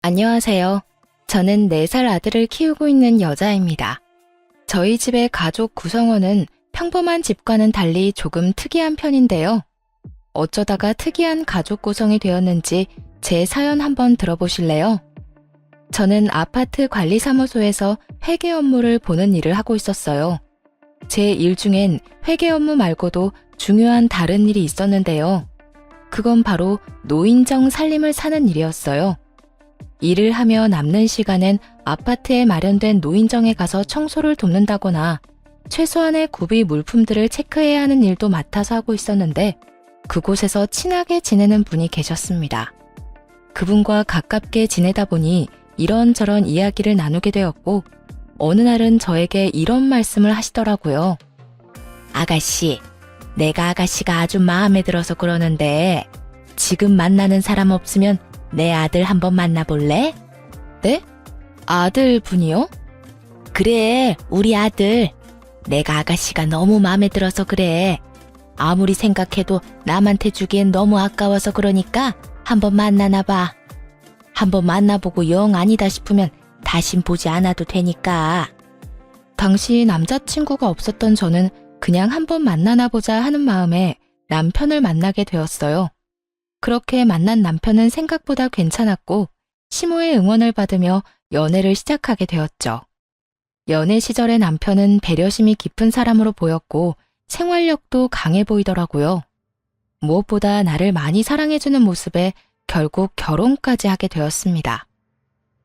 안녕하세요. 저는 4살 아들을 키우고 있는 여자입니다. 저희 집의 가족 구성원은 평범한 집과는 달리 조금 특이한 편인데요. 어쩌다가 특이한 가족 구성이 되었는지 제 사연 한번 들어보실래요? 저는 아파트 관리사무소에서 회계 업무를 보는 일을 하고 있었어요. 제 일 중엔 회계 업무 말고도 중요한 다른 일이 있었는데요. 그건 바로 노인정 살림을 사는 일이었어요. 일을 하며 남는 시간엔 아파트에 마련된 노인정에 가서 청소를 돕는다거나 최소한의 구비 물품들을 체크해야 하는 일도 맡아서 하고 있었는데 그곳에서 친하게 지내는 분이 계셨습니다. 그분과 가깝게 지내다 보니 이런저런 이야기를 나누게 되었고 어느 날은 저에게 이런 말씀을 하시더라고요. 아가씨, 내가 아가씨가 아주 마음에 들어서 그러는데 지금 만나는 사람 없으면 내 아들 한번 만나볼래? 네? 아들 분이요? 그래, 우리 아들. 내가 아가씨가 너무 마음에 들어서 그래. 아무리 생각해도 남한테 주기엔 너무 아까워서 그러니까 한번 만나나 봐. 한번 만나보고 영 아니다 싶으면 다신 보지 않아도 되니까. 당시 남자친구가 없었던 저는 그냥 한번 만나나 보자 하는 마음에 남편을 만나게 되었어요. 그렇게 만난 남편은 생각보다 괜찮았고 시모의 응원을 받으며 연애를 시작하게 되었죠. 연애 시절의 남편은 배려심이 깊은 사람으로 보였고 생활력도 강해 보이더라고요. 무엇보다 나를 많이 사랑해주는 모습에 결국 결혼까지 하게 되었습니다.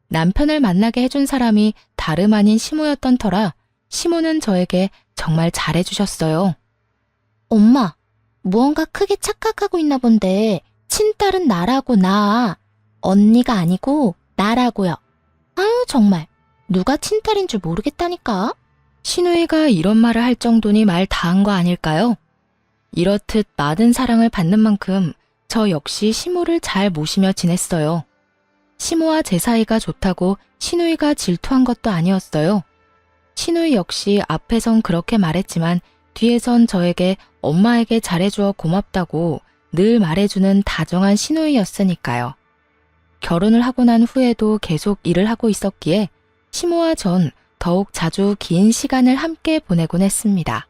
남편을 만나게 해준 사람이 다름 아닌 시모였던 터라 시모는 저에게 정말 잘해주셨어요. 엄마, 무언가 크게 착각하고 있나 본데 친딸은 나라고 나. 언니가 아니고 나라고요. 아유 정말 누가 친딸인 줄 모르겠다니까. 신우이가 이런 말을 할 정도니 말 다 한 거 아닐까요? 이렇듯 많은 사랑을 받는 만큼 저 역시 시모를 잘 모시며 지냈어요. 시모와 제 사이가 좋다고 신우이가 질투한 것도 아니었어요. 신우이 역시 앞에선 그렇게 말했지만 뒤에선 저에게 엄마에게 잘해주어 고맙다고 늘 말해주는 다정한 시누이였으니까요. 결혼을 하고 난 후에도 계속 일을 하고 있었기에 시모와 전 더욱 자주 긴 시간을 함께 보내곤 했습니다.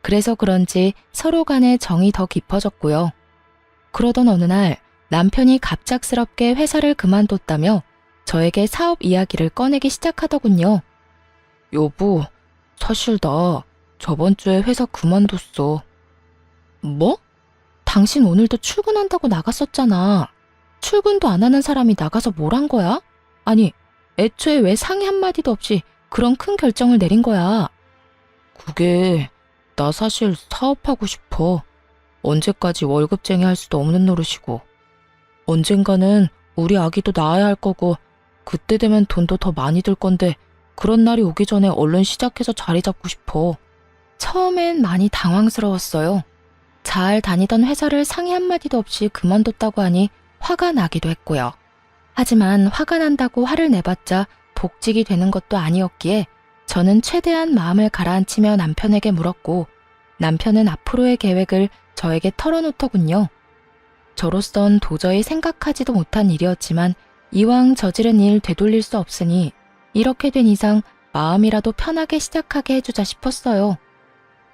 그래서 그런지 서로 간의 정이 더 깊어졌고요. 그러던 어느 날 남편이 갑작스럽게 회사를 그만뒀다며 저에게 사업 이야기를 꺼내기 시작하더군요. 여보, 사실 나 저번 주에 회사 그만뒀어. 뭐? 당신 오늘도 출근한다고 나갔었잖아. 출근도 안 하는 사람이 나가서 뭘 한 거야? 아니, 애초에 왜 상의 한마디도 없이 그런 큰 결정을 내린 거야? 그게 나 사실 사업하고 싶어. 언제까지 월급쟁이 할 수도 없는 노릇이고. 언젠가는 우리 아기도 낳아야 할 거고 그때 되면 돈도 더 많이 들 건데 그런 날이 오기 전에 얼른 시작해서 자리 잡고 싶어. 처음엔 많이 당황스러웠어요. 잘 다니던 회사를 상의 한마디도 없이 그만뒀다고 하니 화가 나기도 했고요. 하지만 화가 난다고 화를 내봤자 복직이 되는 것도 아니었기에 저는 최대한 마음을 가라앉히며 남편에게 물었고 남편은 앞으로의 계획을 저에게 털어놓더군요. 저로선 도저히 생각하지도 못한 일이었지만 이왕 저지른 일 되돌릴 수 없으니 이렇게 된 이상 마음이라도 편하게 시작하게 해주자 싶었어요.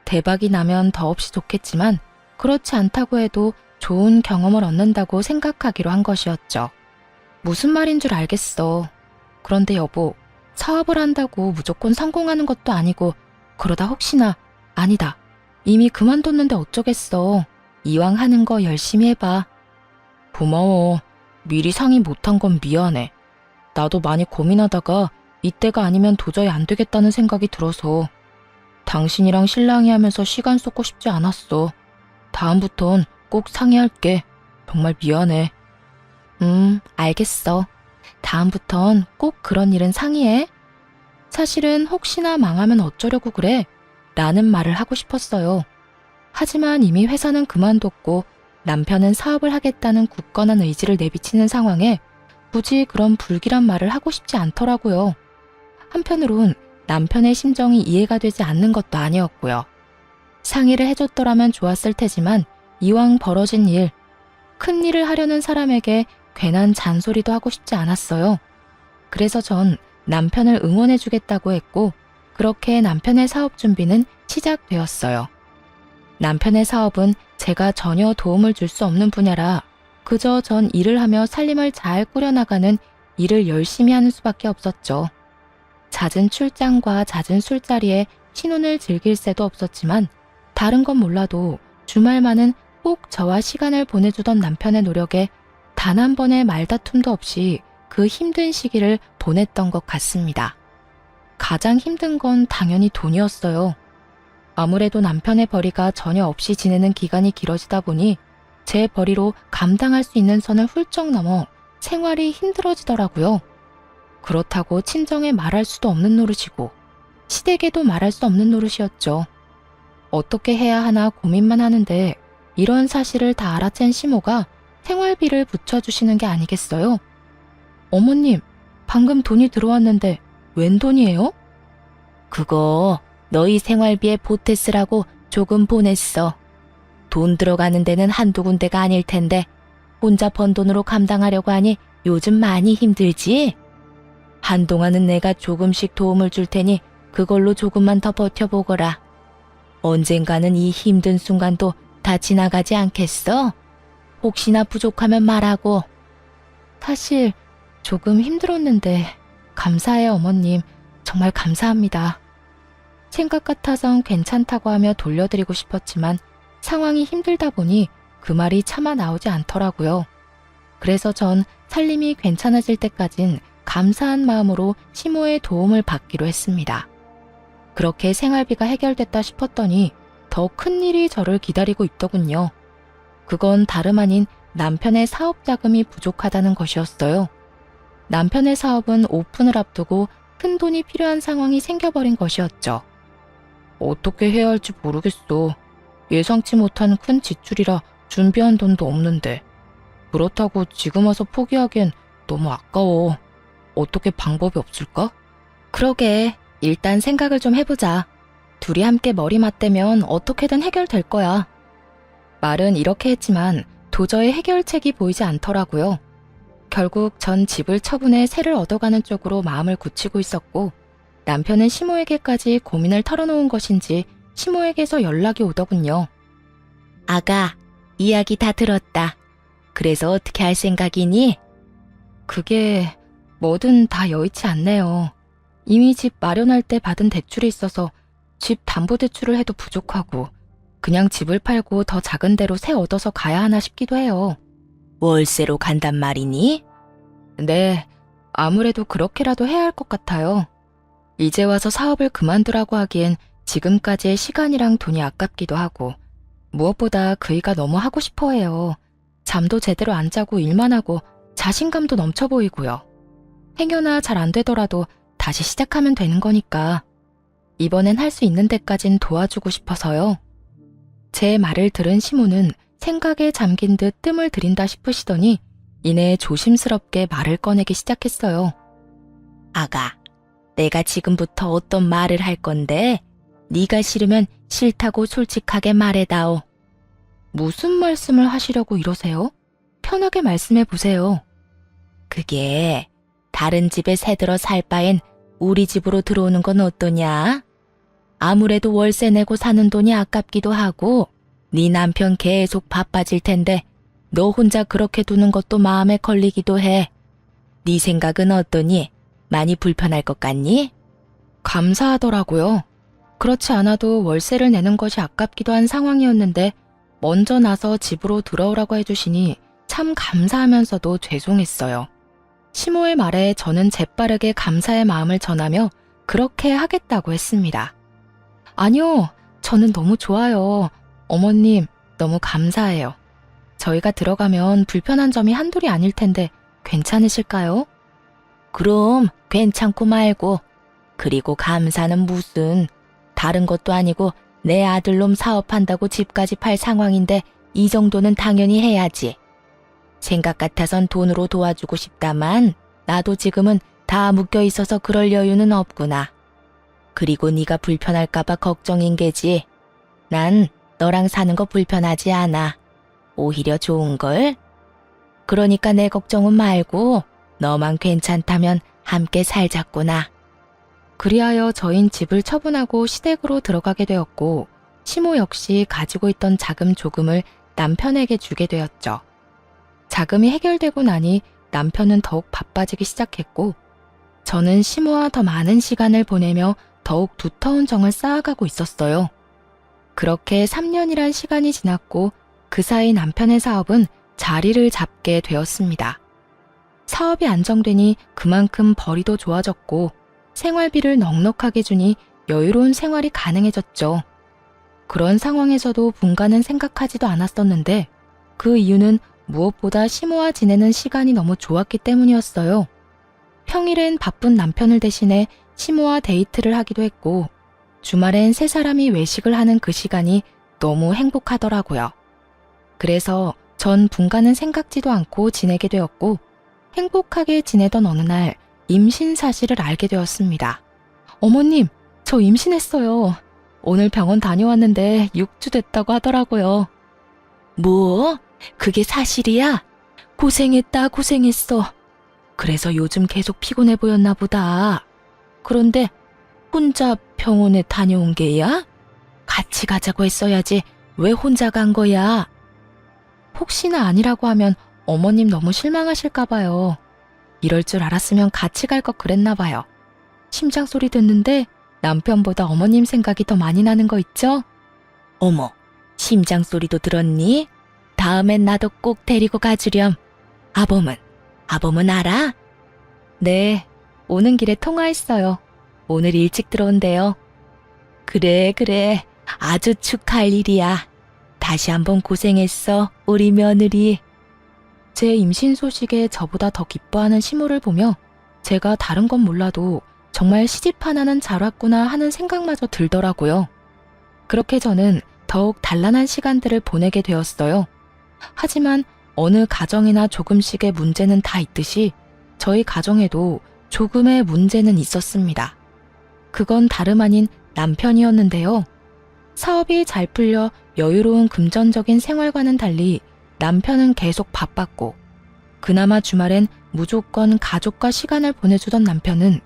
대박이 나면 더없이 좋겠지만 그렇지 않다고 해도 좋은 경험을 얻는다고 생각하기로 한 것이었죠. 무슨 말인 줄 알겠어. 그런데 여보, 사업을 한다고 무조건 성공하는 것도 아니고 그러다 혹시나 아니다. 이미 그만뒀는데 어쩌겠어. 이왕 하는 거 열심히 해봐. 고마워. 미리 상의 못한 건 미안해. 나도 많이 고민하다가 이때가 아니면 도저히 안 되겠다는 생각이 들어서 당신이랑 신랑이 하면서 시간 쏟고 싶지 않았어. 다음부턴 꼭 상의할게. 정말 미안해. 알겠어. 다음부턴 꼭 그런 일은 상의해. 사실은 혹시나 망하면 어쩌려고 그래? 라는 말을 하고 싶었어요. 하지만 이미 회사는 그만뒀고 남편은 사업을 하겠다는 굳건한 의지를 내비치는 상황에 굳이 그런 불길한 말을 하고 싶지 않더라고요. 한편으론 남편의 심정이 이해가 되지 않는 것도 아니었고요. 상의를 해줬더라면 좋았을 테지만 이왕 벌어진 일, 큰 일을 하려는 사람에게 괜한 잔소리도 하고 싶지 않았어요. 그래서 전 남편을 응원해주겠다고 했고, 그렇게 남편의 사업 준비는 시작되었어요. 남편의 사업은 제가 전혀 도움을 줄 수 없는 분야라 그저 전 일을 하며 살림을 잘 꾸려나가는 일을 열심히 하는 수밖에 없었죠. 잦은 출장과 잦은 술자리에 신혼을 즐길 새도 없었지만 다른 건 몰라도 주말만은 꼭 저와 시간을 보내주던 남편의 노력에 단 한 번의 말다툼도 없이 그 힘든 시기를 보냈던 것 같습니다. 가장 힘든 건 당연히 돈이었어요. 아무래도 남편의 벌이가 전혀 없이 지내는 기간이 길어지다 보니 제 벌이로 감당할 수 있는 선을 훌쩍 넘어 생활이 힘들어지더라고요. 그렇다고 친정에 말할 수도 없는 노릇이고 시댁에도 말할 수 없는 노릇이었죠. 어떻게 해야 하나 고민만 하는데 이런 사실을 다 알아챈 시모가 생활비를 붙여주시는 게 아니겠어요? 어머님, 방금 돈이 들어왔는데 웬 돈이에요? 그거 너희 생활비에 보태 쓰라고 조금 보냈어. 돈 들어가는 데는 한두 군데가 아닐 텐데 혼자 번 돈으로 감당하려고 하니 요즘 많이 힘들지? 한동안은 내가 조금씩 도움을 줄 테니 그걸로 조금만 더 버텨보거라. 언젠가는 이 힘든 순간도 다 지나가지 않겠어? 혹시나 부족하면 말하고. 사실 조금 힘들었는데 감사해요, 어머님. 정말 감사합니다. 생각 같아선 괜찮다고 하며 돌려드리고 싶었지만 상황이 힘들다 보니 그 말이 차마 나오지 않더라고요. 그래서 전 살림이 괜찮아질 때까진 감사한 마음으로 시모의 도움을 받기로 했습니다. 그렇게 생활비가 해결됐다 싶었더니 더 큰 일이 저를 기다리고 있더군요. 그건 다름 아닌 남편의 사업 자금이 부족하다는 것이었어요. 남편의 사업은 오픈을 앞두고 큰 돈이 필요한 상황이 생겨버린 것이었죠. 어떻게 해야 할지 모르겠어. 예상치 못한 큰 지출이라 준비한 돈도 없는데. 그렇다고 지금 와서 포기하기엔 너무 아까워. 어떻게 방법이 없을까? 그러게, 일단 생각을 좀 해보자. 둘이 함께 머리 맞대면 어떻게든 해결될 거야. 말은 이렇게 했지만 도저히 해결책이 보이지 않더라고요. 결국 전 집을 처분해 새를 얻어가는 쪽으로 마음을 굳히고 있었고, 남편은 시모에게까지 고민을 털어놓은 것인지 시모에게서 연락이 오더군요. 아가, 이야기 다 들었다. 그래서 어떻게 할 생각이니? 그게 뭐든 다 여의치 않네요. 이미 집 마련할 때 받은 대출이 있어서 집 담보대출을 해도 부족하고 그냥 집을 팔고 더 작은 데로 새 얻어서 가야 하나 싶기도 해요. 월세로 간단 말이니? 네, 아무래도 그렇게라도 해야 할 것 같아요. 이제 와서 사업을 그만두라고 하기엔 지금까지의 시간이랑 돈이 아깝기도 하고 무엇보다 그이가 너무 하고 싶어 해요. 잠도 제대로 안 자고 일만 하고 자신감도 넘쳐 보이고요. 행여나 잘 안 되더라도 다시 시작하면 되는 거니까 이번엔 할 수 있는 데까진 도와주고 싶어서요. 제 말을 들은 시모는 생각에 잠긴 듯 뜸을 들인다 싶으시더니 이내 조심스럽게 말을 꺼내기 시작했어요. 아가, 내가 지금부터 어떤 말을 할 건데 네가 싫으면 싫다고 솔직하게 말해다오. 무슨 말씀을 하시려고 이러세요? 편하게 말씀해 보세요. 그게 다른 집에 새들어 살 바엔 우리 집으로 들어오는 건 어떠냐? 아무래도 월세 내고 사는 돈이 아깝기도 하고 네 남편 계속 바빠질 텐데 너 혼자 그렇게 두는 것도 마음에 걸리기도 해. 네 생각은 어떠니? 많이 불편할 것 같니? 감사하더라고요. 그렇지 않아도 월세를 내는 것이 아깝기도 한 상황이었는데 먼저 나서 집으로 들어오라고 해주시니 참 감사하면서도 죄송했어요. 시모의 말에 저는 재빠르게 감사의 마음을 전하며 그렇게 하겠다고 했습니다. 아니요, 저는 너무 좋아요. 어머님, 너무 감사해요. 저희가 들어가면 불편한 점이 한둘이 아닐 텐데 괜찮으실까요? 그럼 괜찮고 말고. 그리고 감사는 무슨. 다른 것도 아니고 내 아들놈 사업한다고 집까지 팔 상황인데 이 정도는 당연히 해야지. 생각 같아선 돈으로 도와주고 싶다만 나도 지금은 다 묶여 있어서 그럴 여유는 없구나. 그리고 네가 불편할까봐 걱정인 게지. 난 너랑 사는 거 불편하지 않아. 오히려 좋은걸? 그러니까 내 걱정은 말고 너만 괜찮다면 함께 살자꾸나. 그리하여 저흰 집을 처분하고 시댁으로 들어가게 되었고 시모 역시 가지고 있던 자금 조금을 남편에게 주게 되었죠. 자금이 해결되고 나니 남편은 더욱 바빠지기 시작했고 저는 시모와 더 많은 시간을 보내며 더욱 두터운 정을 쌓아가고 있었어요. 그렇게 3년이란 시간이 지났고 그 사이 남편의 사업은 자리를 잡게 되었습니다. 사업이 안정되니 그만큼 벌이도 좋아졌고 생활비를 넉넉하게 주니 여유로운 생활이 가능해졌죠. 그런 상황에서도 분가는 생각하지도 않았었는데 그 이유는 무엇보다 시모와 지내는 시간이 너무 좋았기 때문이었어요. 평일엔 바쁜 남편을 대신해 시모와 데이트를 하기도 했고 주말엔 세 사람이 외식을 하는 그 시간이 너무 행복하더라고요. 그래서 전 분가는 생각지도 않고 지내게 되었고 행복하게 지내던 어느 날 임신 사실을 알게 되었습니다. 어머님, 저 임신했어요. 오늘 병원 다녀왔는데 6주 됐다고 하더라고요. 뭐? 그게 사실이야? 고생했다, 고생했어. 그래서 요즘 계속 피곤해 보였나 보다. 그런데 혼자 병원에 다녀온 게야? 같이 가자고 했어야지. 왜 혼자 간 거야? 혹시나 아니라고 하면 어머님 너무 실망하실까 봐요. 이럴 줄 알았으면 같이 갈 것 그랬나 봐요. 심장 소리 듣는데 남편보다 어머님 생각이 더 많이 나는 거 있죠? 어머, 심장 소리도 들었니? 다음엔 나도 꼭 데리고 가주렴. 아범은 알아? 네, 오는 길에 통화했어요. 오늘 일찍 들어온대요. 그래, 아주 축하할 일이야. 다시 한번 고생했어, 우리 며느리. 제 임신 소식에 저보다 더 기뻐하는 시모를 보며 제가 다른 건 몰라도 정말 시집 하나는 잘 왔구나 하는 생각마저 들더라고요. 그렇게 저는 더욱 단란한 시간들을 보내게 되었어요. 하지만 어느 가정이나 조금씩의 문제는 다 있듯이 저희 가정에도 조금의 문제는 있었습니다. 그건 다름 아닌 남편이었는데요. 사업이 잘 풀려 여유로운 금전적인 생활과는 달리 남편은 계속 바빴고 그나마 주말엔 무조건 가족과 시간을 보내주던 남편은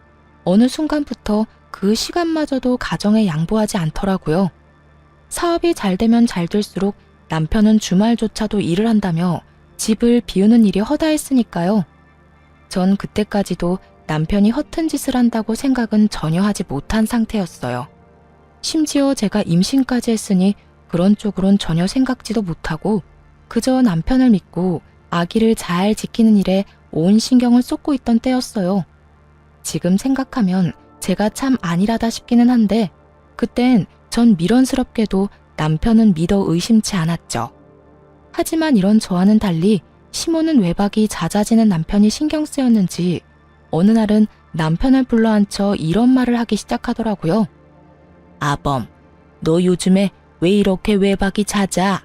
어느 순간부터 그 시간마저도 가정에 양보하지 않더라고요. 사업이 잘 되면 잘 될수록 남편은 주말조차도 일을 한다며 집을 비우는 일이 허다했으니까요. 전 그때까지도 남편이 허튼 짓을 한다고 생각은 전혀 하지 못한 상태였어요. 심지어 제가 임신까지 했으니 그런 쪽으론 전혀 생각지도 못하고 그저 남편을 믿고 아기를 잘 지키는 일에 온 신경을 쏟고 있던 때였어요. 지금 생각하면 제가 참 안일하다 싶기는 한데 그땐 전 미련스럽게도 남편은 믿어 의심치 않았죠. 하지만 이런 저와는 달리 시모는 외박이 잦아지는 남편이 신경 쓰였는지 어느 날은 남편을 불러앉혀 이런 말을 하기 시작하더라고요. 아범, 너 요즘에 왜 이렇게 외박이 잦아?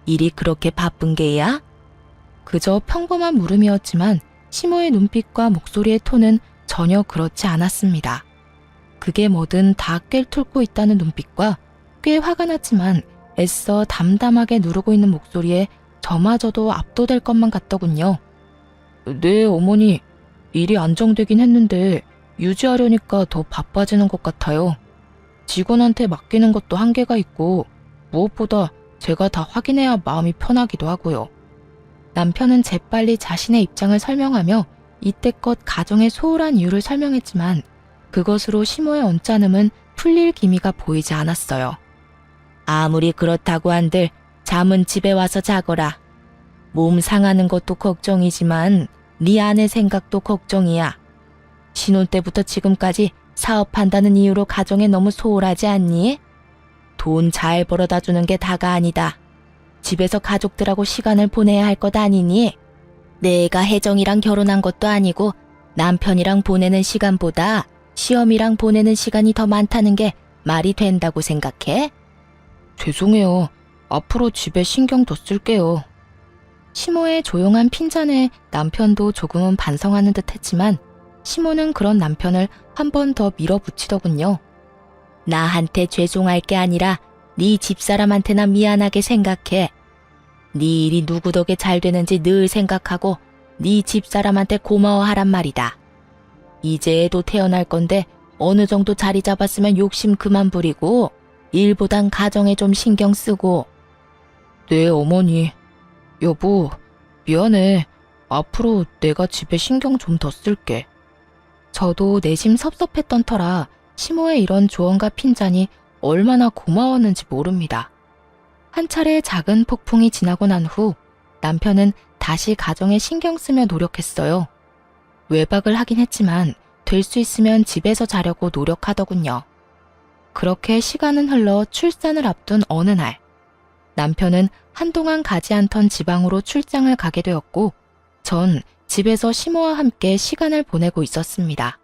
일이 그렇게 바쁜 게야? 그저 평범한 물음이었지만 시모의 눈빛과 목소리의 톤은 전혀 그렇지 않았습니다. 그게 뭐든 다 꿰뚫고 있다는 눈빛과 꽤 화가 났지만 애써 담담하게 누르고 있는 목소리에 저마저도 압도될 것만 같더군요. 네, 어머니. 일이 안정되긴 했는데 유지하려니까 더 바빠지는 것 같아요. 직원한테 맡기는 것도 한계가 있고 무엇보다 제가 다 확인해야 마음이 편하기도 하고요. 남편은 재빨리 자신의 입장을 설명하며 이때껏 가정의 소홀한 이유를 설명했지만 그것으로 시모의 언짢음은 풀릴 기미가 보이지 않았어요. 아무리 그렇다고 한들 잠은 집에 와서 자거라. 몸 상하는 것도 걱정이지만 네 아내 생각도 걱정이야. 신혼 때부터 지금까지 사업한다는 이유로 가정에 너무 소홀하지 않니? 돈 잘 벌어다 주는 게 다가 아니다. 집에서 가족들하고 시간을 보내야 할 것 아니니? 내가 혜정이랑 결혼한 것도 아니고 남편이랑 보내는 시간보다 시험이랑 보내는 시간이 더 많다는 게 말이 된다고 생각해? 죄송해요. 앞으로 집에 신경 더 쓸게요. 시모의 조용한 핀잔에 남편도 조금은 반성하는 듯 했지만 시모는 그런 남편을 한 번 더 밀어붙이더군요. 나한테 죄송할 게 아니라 네 집사람한테나 미안하게 생각해. 네 일이 누구 덕에 잘 되는지 늘 생각하고 네 집사람한테 고마워하란 말이다. 이제 애도 태어날 건데 어느 정도 자리 잡았으면 욕심 그만 부리고 일보단 가정에 좀 신경 쓰고. 네, 어머니. 여보, 미안해. 앞으로 내가 집에 신경 좀 더 쓸게. 저도 내심 섭섭했던 터라 시모의 이런 조언과 핀잔이 얼마나 고마웠는지 모릅니다. 한 차례 작은 폭풍이 지나고 난 후 남편은 다시 가정에 신경 쓰며 노력했어요. 외박을 하긴 했지만 될 수 있으면 집에서 자려고 노력하더군요. 그렇게 시간은 흘러 출산을 앞둔 어느 날, 남편은 한동안 가지 않던 지방으로 출장을 가게 되었고, 전 집에서 시모와 함께 시간을 보내고 있었습니다.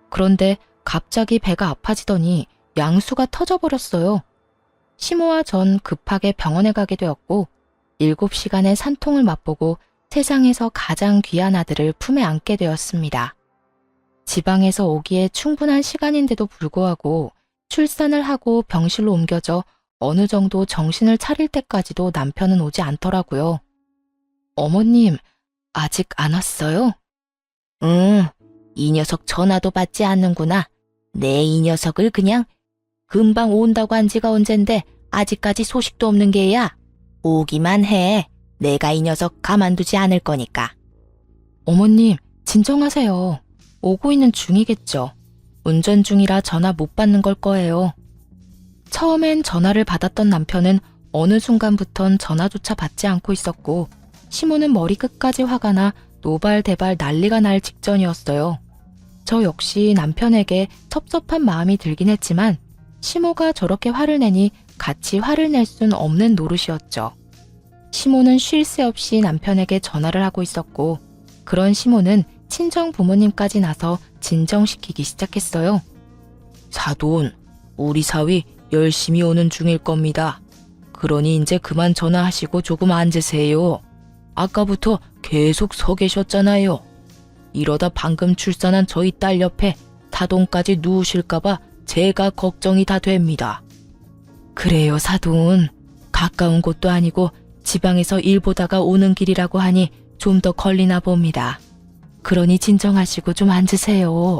그런데 갑자기 배가 아파지더니 양수가 터져버렸어요. 시모와 전 급하게 병원에 가게 되었고 7시간의 산통을 맛보고 세상에서 가장 귀한 아들을 품에 안게 되었습니다. 지방에서 오기에 충분한 시간인데도 불구하고 출산을 하고 병실로 옮겨져 어느 정도 정신을 차릴 때까지도 남편은 오지 않더라고요. 어머님, 아직 안 왔어요? 응, 이 녀석 전화도 받지 않는구나. 이 녀석을 그냥 금방 온다고 한 지가 언젠데 아직까지 소식도 없는 게야. 오기만 해. 내가 이 녀석 가만두지 않을 거니까. 어머님, 진정하세요. 오고 있는 중이겠죠. 운전 중이라 전화 못 받는 걸 거예요. 처음엔 전화를 받았던 남편은 어느 순간부턴 전화조차 받지 않고 있었고 시모는 머리 끝까지 화가 나 노발대발 난리가 날 직전이었어요. 저 역시 남편에게 섭섭한 마음이 들긴 했지만 시모가 저렇게 화를 내니 같이 화를 낼 순 없는 노릇이었죠. 시모는 쉴 새 없이 남편에게 전화를 하고 있었고 그런 시모는 친정 부모님까지 나서 진정시키기 시작했어요. 사돈, 우리 사위 열심히 오는 중일 겁니다. 그러니 이제 그만 전화하시고 조금 앉으세요. 아까부터 계속 서 계셨잖아요. 이러다 방금 출산한 저희 딸 옆에 사돈까지 누우실까봐 제가 걱정이 다 됩니다. 그래요, 사돈. 가까운 곳도 아니고 지방에서 일 보다가 오는 길이라고 하니 좀 더 걸리나 봅니다. 그러니 진정하시고 좀 앉으세요.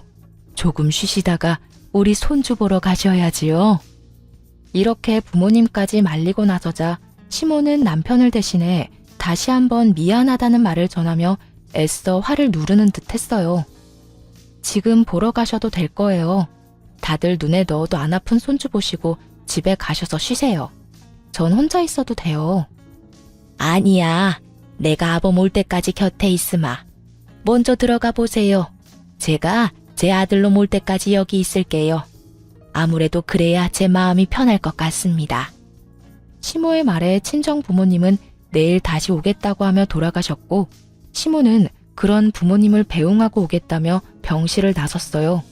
조금 쉬시다가 우리 손주 보러 가셔야지요. 이렇게 부모님까지 말리고 나서자 시모는 남편을 대신해 다시 한번 미안하다는 말을 전하며 애써 화를 누르는 듯 했어요. 지금 보러 가셔도 될 거예요. 다들 눈에 넣어도 안 아픈 손주 보시고 집에 가셔서 쉬세요. 전 혼자 있어도 돼요. 아니야. 내가 아범 올 때까지 곁에 있으마. 먼저 들어가 보세요. 제가 제 아들놈 올 때까지 여기 있을게요. 아무래도 그래야 제 마음이 편할 것 같습니다. 시모의 말에 친정 부모님은 내일 다시 오겠다고 하며 돌아가셨고 시모는 그런 부모님을 배웅하고 오겠다며 병실을 나섰어요.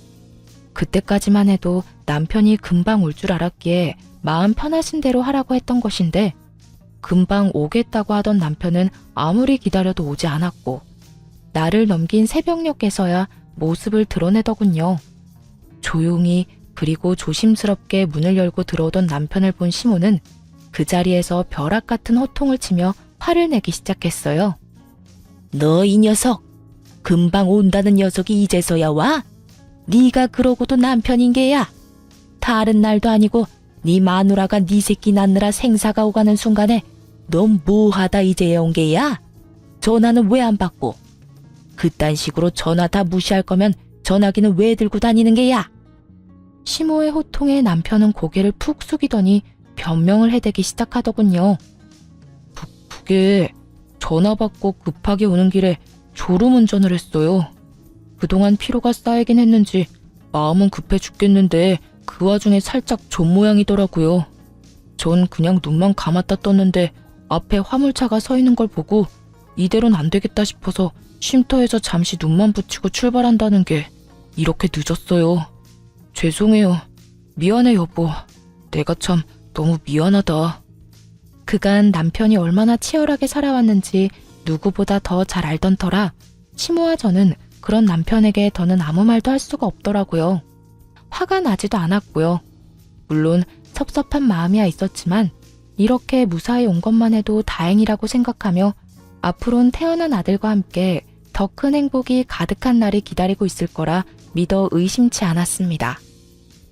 그때까지만 해도 남편이 금방 올 줄 알았기에 마음 편하신 대로 하라고 했던 것인데 금방 오겠다고 하던 남편은 아무리 기다려도 오지 않았고 날을 넘긴 새벽녘에서야 모습을 드러내더군요. 조용히 그리고 조심스럽게 문을 열고 들어오던 남편을 본 시모는 그 자리에서 벼락 같은 호통을 치며 화를 내기 시작했어요. 너 이 녀석! 금방 온다는 녀석이 이제서야 와? 네가 그러고도 남편인 게야. 다른 날도 아니고 네 마누라가 네 새끼 낳느라 생사가 오가는 순간에 넌 뭐하다 이제야 온 게야? 전화는 왜 안 받고? 그딴 식으로 전화 다 무시할 거면 전화기는 왜 들고 다니는 게야? 시모의 호통에 남편은 고개를 푹 숙이더니 변명을 해대기 시작하더군요. 그게 전화 받고 급하게 오는 길에 졸음운전을 했어요. 그동안 피로가 쌓이긴 했는지 마음은 급해 죽겠는데 그 와중에 살짝 존 모양이더라고요. 전 그냥 눈만 감았다 떴는데 앞에 화물차가 서 있는 걸 보고 이대로는 안 되겠다 싶어서 쉼터에서 잠시 눈만 붙이고 출발한다는 게 이렇게 늦었어요. 죄송해요. 미안해 여보. 내가 참 너무 미안하다. 그간 남편이 얼마나 치열하게 살아왔는지 누구보다 더 잘 알던 터라 시모와 저는 그런 남편에게 더는 아무 말도 할 수가 없더라고요. 화가 나지도 않았고요. 물론 섭섭한 마음이야 있었지만 이렇게 무사히 온 것만 해도 다행이라고 생각하며 앞으론 태어난 아들과 함께 더 큰 행복이 가득한 날이 기다리고 있을 거라 믿어 의심치 않았습니다.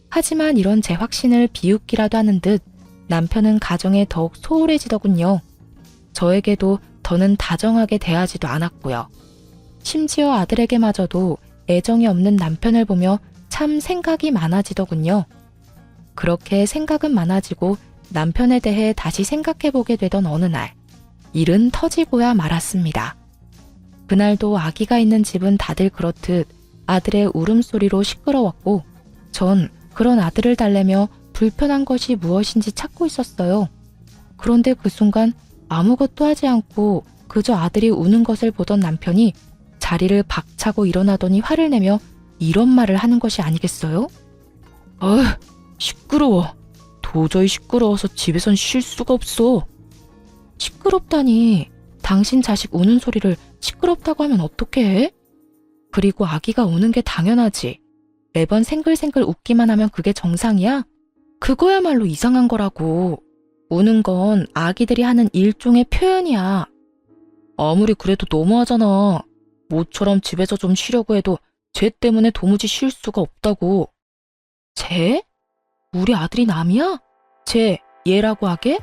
하지만 이런 제 확신을 비웃기라도 하는 듯 남편은 가정에 더욱 소홀해지더군요. 저에게도 더는 다정하게 대하지도 않았고요. 심지어 아들에게마저도 애정이 없는 남편을 보며 참 생각이 많아지더군요. 그렇게 생각은 많아지고 남편에 대해 다시 생각해보게 되던 어느 날, 일은 터지고야 말았습니다. 그날도 아기가 있는 집은 다들 그렇듯 아들의 울음소리로 시끄러웠고 전 그런 아들을 달래며 불편한 것이 무엇인지 찾고 있었어요. 그런데 그 순간 아무것도 하지 않고 그저 아들이 우는 것을 보던 남편이 자리를 박차고 일어나더니 화를 내며 이런 말을 하는 것이 아니겠어요? 시끄러워. 도저히 시끄러워서 집에선 쉴 수가 없어. 시끄럽다니. 당신 자식 우는 소리를 시끄럽다고 하면 어떡해? 그리고 아기가 우는 게 당연하지. 매번 생글생글 웃기만 하면 그게 정상이야? 그거야말로 이상한 거라고. 우는 건 아기들이 하는 일종의 표현이야. 아무리 그래도 너무하잖아. 모처럼 집에서 좀 쉬려고 해도 쟤 때문에 도무지 쉴 수가 없다고. 쟤? 우리 아들이 남이야? 얘라고 하게?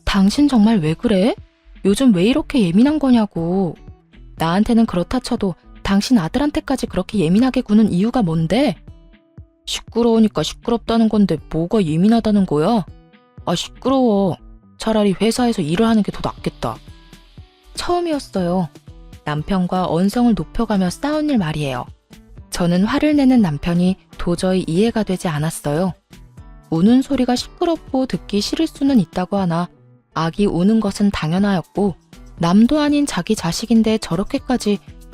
당신 정말 왜 그래? 요즘 왜 이렇게 예민한 거냐고. 나한테는 그렇다 쳐도 당신 아들한테까지 그렇게 예민하게 구는 이유가 뭔데? 시끄러우니까 시끄럽다는 건데 뭐가 예민하다는 거야? 시끄러워. 차라리 회사에서 일을 하는 게 더 낫겠다. 처음이었어요. 남편과 언성을 높여가며 싸운 일 말이에요. 저는 화를 내는 남편이 도저히 이해가 되지 않았어요. 우는 소리가 시끄럽고 듣기 싫을 수는 있다고 하나 아기 우는 것은 당연하였고 남도 아닌 자기 자식인데 저렇게까지